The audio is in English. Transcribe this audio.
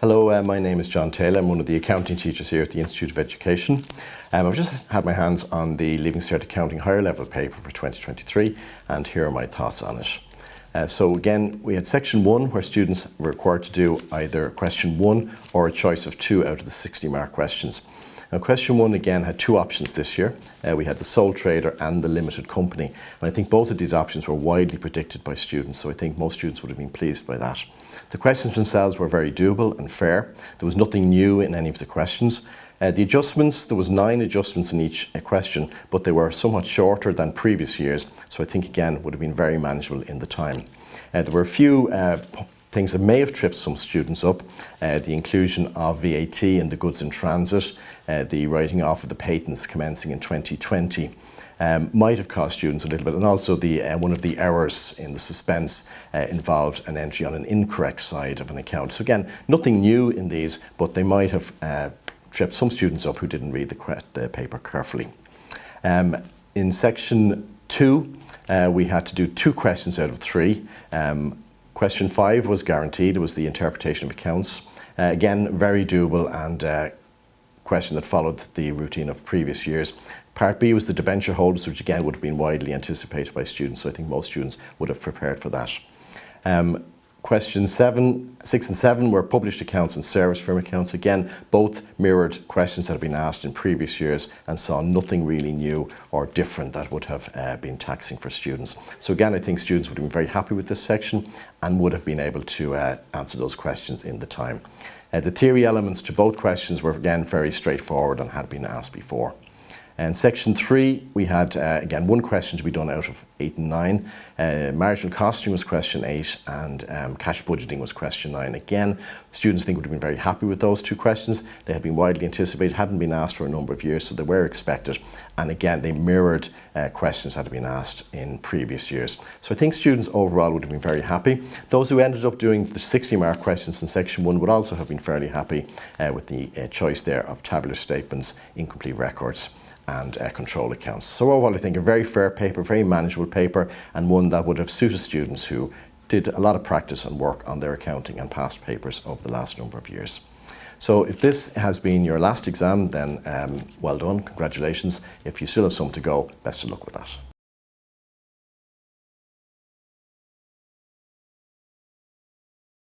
Hello, my name is John Taylor. I'm one of the accounting teachers here at the Institute of Education. I've just had my hands on the Leaving Cert Accounting Higher Level paper for 2023, and here are my thoughts on it. So again, we had section 1 where students were required to do either question 1 or a choice of 2 out of the 60-mark questions. Now, question 1 again had 2 options this year. We had the sole trader and the limited company. And I think both of these options were widely predicted by students, so I think most students would have been pleased by that. The questions themselves were very doable and fair. There was nothing new in any of the questions. The adjustments, there was 9 adjustments in each question, but they were somewhat shorter than previous years, so I think again would have been very manageable in the time. There were a few things that may have tripped some students up. The inclusion of VAT in the goods in transit, the writing off of the patents commencing in 2020 might have cost students a little bit, and also the one of the errors in the suspense involved an entry on an incorrect side of an account. So again, nothing new in these, but they might have tripped some students up who didn't read the paper carefully. In section 2, we had to do 2 questions out of 3. Question 5 was guaranteed. It was the interpretation of accounts. Again, very doable and question that followed the routine of previous years. Part B was the debenture holders, which again would have been widely anticipated by students, so I think most students would have prepared for that. Questions 6 and 7 were published accounts and service firm accounts. Again, both mirrored questions that had been asked in previous years and saw nothing really new or different that would have been taxing for students. So again, I think students would have been very happy with this section and would have been able to answer those questions in the time. The theory elements to both questions were again very straightforward and had been asked before. And section 3, we had again 1 question to be done out of 8 and 9. Marginal costing was question 8 and cash budgeting was question 9. Again, students I think would have been very happy with those 2 questions. They had been widely anticipated, hadn't been asked for a number of years, so they were expected. And again, they mirrored questions that had been asked in previous years. So I think students overall would have been very happy. Those who ended up doing the 60-mark questions in section 1 would also have been fairly happy with the choice there of tabular statements, incomplete records and control accounts. So overall, I think a very fair paper, very manageable paper, and one that would have suited students who did a lot of practice and work on their accounting and past papers over the last number of years. So if this has been your last exam, then well done, congratulations. If you still have some to go, best of luck with that.